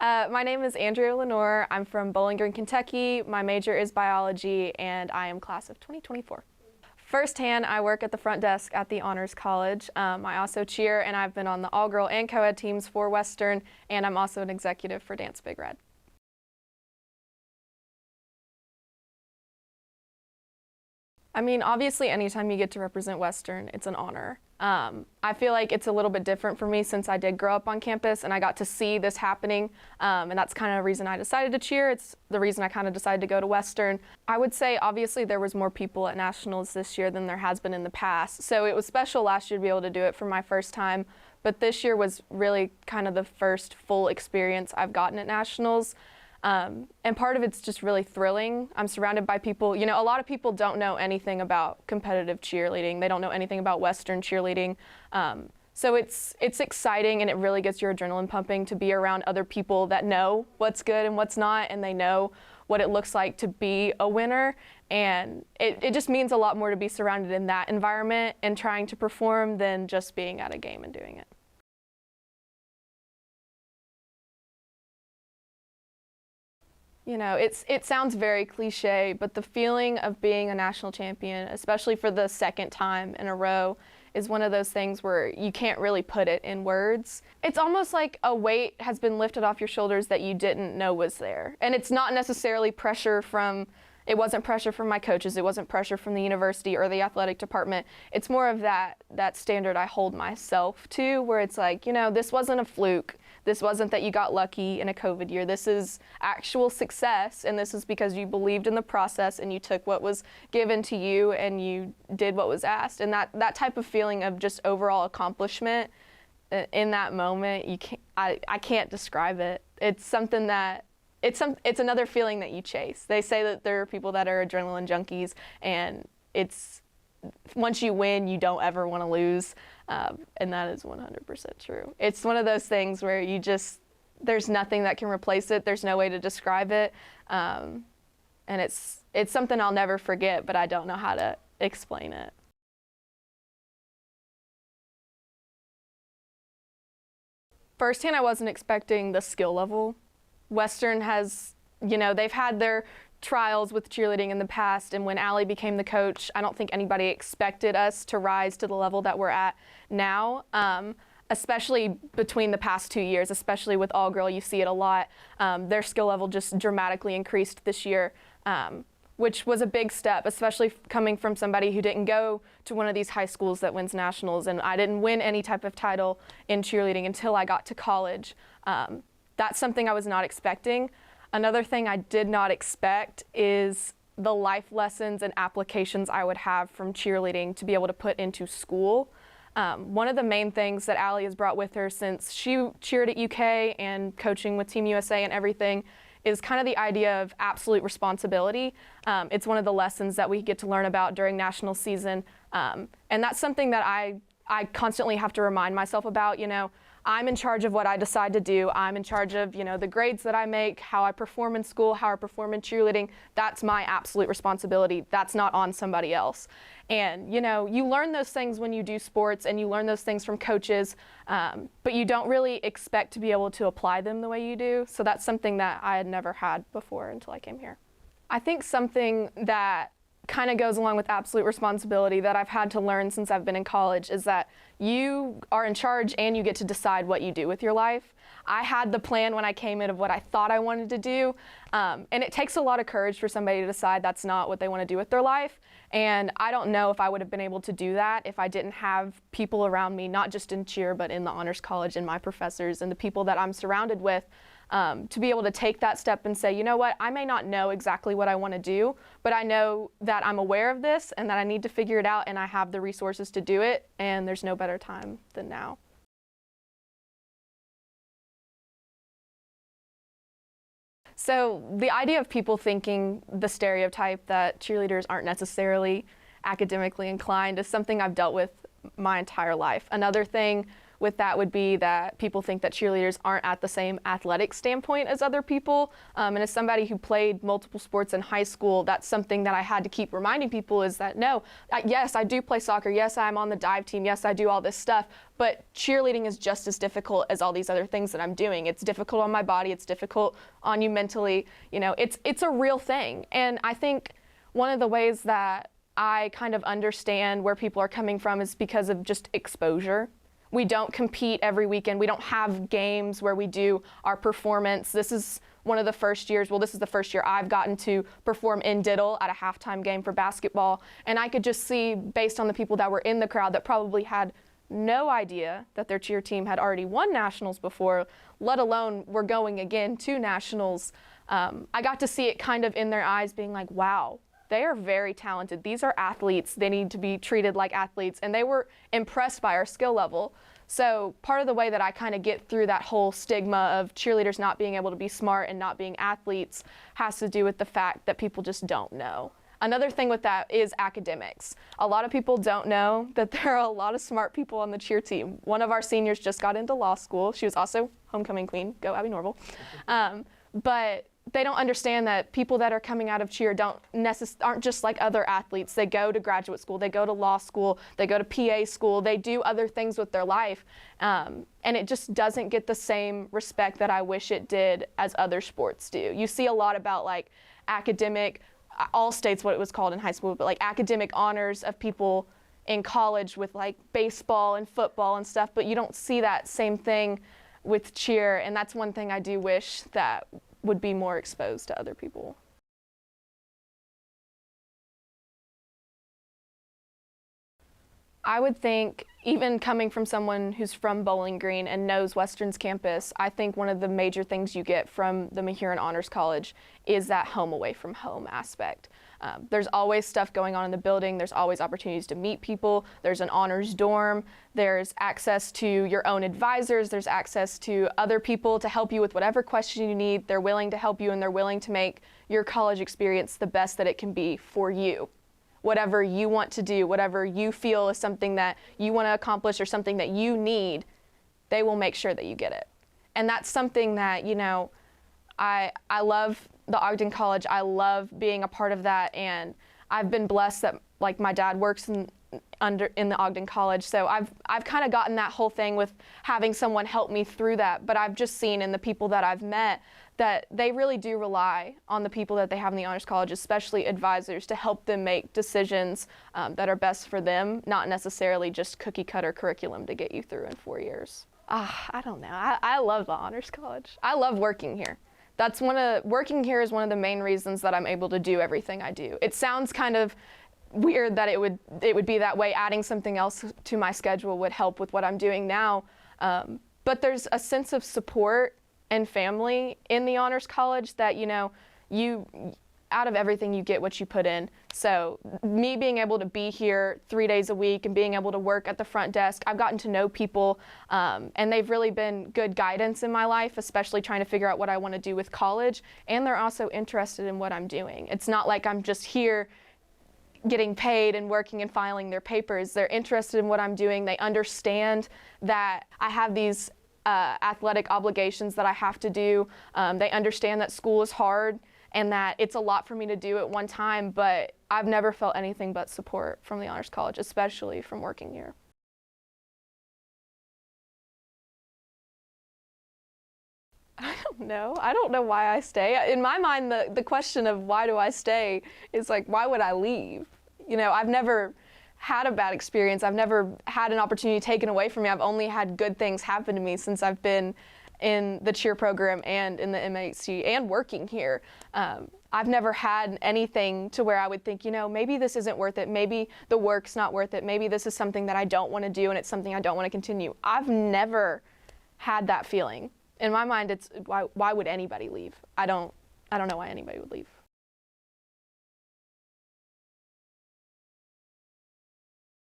My name is Andrea Lenoir. I'm from Bowling Green, Kentucky. My major is biology, and I am class of 2024. Firsthand, I work at the front desk at the Honors College. I also cheer, and I've been on the all-girl and co-ed teams for Western, and I'm also an executive for Dance Big Red. I mean, obviously, anytime you get to represent Western, it's an honor. I feel like it's a little bit different for me since I did grow up on campus and I got to see this happening, and that's kind of the reason I decided to cheer. It's the reason I kind of decided to go to Western. I would say, obviously, there was more people at Nationals this year than there has been in the past, so it was special last year to be able to do it for my first time, but this year was really kind of the first full experience I've gotten at Nationals. And part of it's just really thrilling. I'm surrounded by people, you know, a lot of people don't know anything about competitive cheerleading. They don't know anything about Western cheerleading. So it's exciting, and it really gets your adrenaline pumping to be around other people that know what's good and what's not, and they know what it looks like to be a winner. And it just means a lot more to be surrounded in that environment and trying to perform than just being at a game and doing it. You know, it sounds very cliche, but the feeling of being a national champion, especially for the second time in a row, is one of those things where you can't really put it in words. It's almost like a weight has been lifted off your shoulders that you didn't know was there. And it's not necessarily pressure from, it wasn't pressure from my coaches, it wasn't pressure from the university or the athletic department. It's more of that standard I hold myself to, where it's like, you know, this wasn't a fluke. This wasn't that you got lucky in a COVID year. This is actual success, and this is because you believed in the process and you took what was given to you and you did what was asked. And that type of feeling of just overall accomplishment in that moment, I can't describe it. It's something that it's another feeling that you chase. They say that there are people that are adrenaline junkies, and it's once you win, you don't ever want to lose, and that is 100% true. It's one of those things where there's nothing that can replace it. There's no way to describe it, and it's something I'll never forget, but I don't know how to explain it. Firsthand, I wasn't expecting the skill level. Western has, you know, they've had their trials with cheerleading in the past, and when Allie became the coach, I don't think anybody expected us to rise to the level that we're at now, especially between the past 2 years, especially with all girl, you see it a lot. Their skill level just dramatically increased this year, which was a big step, especially coming from somebody who didn't go to one of these high schools that wins nationals, and I didn't win any type of title in cheerleading until I got to college. That's something I was not expecting. Another thing I did not expect is the life lessons and applications I would have from cheerleading to be able to put into school. One of the main things that Allie has brought with her since she cheered at UK and coaching with Team USA and everything is kind of the idea of absolute responsibility. It's one of the lessons that we get to learn about during national season, and that's something that I constantly have to remind myself about. You know, I'm in charge of what I decide to do. I'm in charge of, you know, the grades that I make, how I perform in school, how I perform in cheerleading. That's my absolute responsibility. That's not on somebody else. And, you know, you learn those things when you do sports, and you learn those things from coaches, but you don't really expect to be able to apply them the way you do. So that's something that I had never had before until I came here. I think something that kind of goes along with absolute responsibility that I've had to learn since I've been in college is that you are in charge and you get to decide what you do with your life. I had the plan when I came in of what I thought I wanted to do, and it takes a lot of courage for somebody to decide that's not what they want to do with their life, and I don't know if I would have been able to do that if I didn't have people around me, not just in cheer, but in the Honors College and my professors and the people that I'm surrounded with, to be able to take that step and say, you know what, I may not know exactly what I want to do, but I know that I'm aware of this and that I need to figure it out, and I have the resources to do it, and there's no better time than now. So the idea of people thinking the stereotype that cheerleaders aren't necessarily academically inclined is something I've dealt with my entire life. Another thing with that would be that people think that cheerleaders aren't at the same athletic standpoint as other people. And as somebody who played multiple sports in high school, that's something that I had to keep reminding people is that no, yes, I do play soccer. Yes, I'm on the dive team. Yes, I do all this stuff. But cheerleading is just as difficult as all these other things that I'm doing. It's difficult on my body. It's difficult on you mentally. You know, it's a real thing. And I think one of the ways that I kind of understand where people are coming from is because of just exposure. We don't compete every weekend. We don't have games where we do our performance. This is one of the first years, well, this is the first year I've gotten to perform in Diddle at a halftime game for basketball. And I could just see, based on the people that were in the crowd that probably had no idea that their cheer team had already won nationals before, let alone were going again to nationals. I got to see it kind of in their eyes being like, wow, they are very talented. These are athletes. They need to be treated like athletes. And they were impressed by our skill level. So part of the way that I kind of get through that whole stigma of cheerleaders not being able to be smart and not being athletes has to do with the fact that people just don't know. Another thing with that is academics. A lot of people don't know that there are a lot of smart people on the cheer team. One of our seniors just got into law school. She was also homecoming queen. Go Abby Norval. But they don't understand that people that are coming out of cheer aren't just like other athletes. They go to graduate school, they go to law school, they go to PA school, they do other things with their life. And it just doesn't get the same respect that I wish it did as other sports do. You see a lot about like academic, all states what it was called in high school, but like academic honors of people in college with like baseball and football and stuff, but you don't see that same thing with cheer. And that's one thing I do wish that would be more exposed to other people. I would think, even coming from someone who's from Bowling Green and knows Western's campus, I think one of the major things you get from the Mahuron Honors College is that home away from home aspect. There's always stuff going on in the building. There's always opportunities to meet people. There's an honors dorm. There's access to your own advisors. There's access to other people to help you with whatever question you need. They're willing to help you, and they're willing to make your college experience the best that it can be for you. Whatever you want to do, whatever you feel is something that you want to accomplish or something that you need, they will make sure that you get it. And that's something that, you know, I love the Ogden College. I love being a part of that, and I've been blessed that like my dad works in the Ogden College, so I've kind of gotten that whole thing with having someone help me through that. But I've just seen in the people that I've met that they really do rely on the people that they have in the Honors College, especially advisors, to help them make decisions that are best for them, not necessarily just cookie cutter curriculum to get you through in 4 years. I don't know. I love the Honors College. I love working here. Working here is one of the main reasons that I'm able to do everything I do. It sounds kind of weird that it would be that way. Adding something else to my schedule would help with what I'm doing now. But there's a sense of support and family in the Honors College that, you know, out of everything you get what you put in. So me being able to be here 3 days a week and being able to work at the front desk, I've gotten to know people, and they've really been good guidance in my life, especially trying to figure out what I want to do with college. And they're also interested in what I'm doing. It's not like I'm just here getting paid and working and filing their papers. They're interested in what I'm doing. They understand that I have these athletic obligations that I have to do. They understand that school is hard and that it's a lot for me to do at one time, but I've never felt anything but support from the Honors College, especially from working here. I don't know. I don't know why I stay. In my mind, the question of why do I stay is like, why would I leave? You know, I've never had a bad experience. I've never had an opportunity taken away from me. I've only had good things happen to me since I've been in the cheer program and in the MHC and working here. I've never had anything to where I would think, you know, maybe this isn't worth it. Maybe the work's not worth it. Maybe this is something that I don't want to do and it's something I don't want to continue. I've never had that feeling. In my mind, it's why would anybody leave? I don't know why anybody would leave.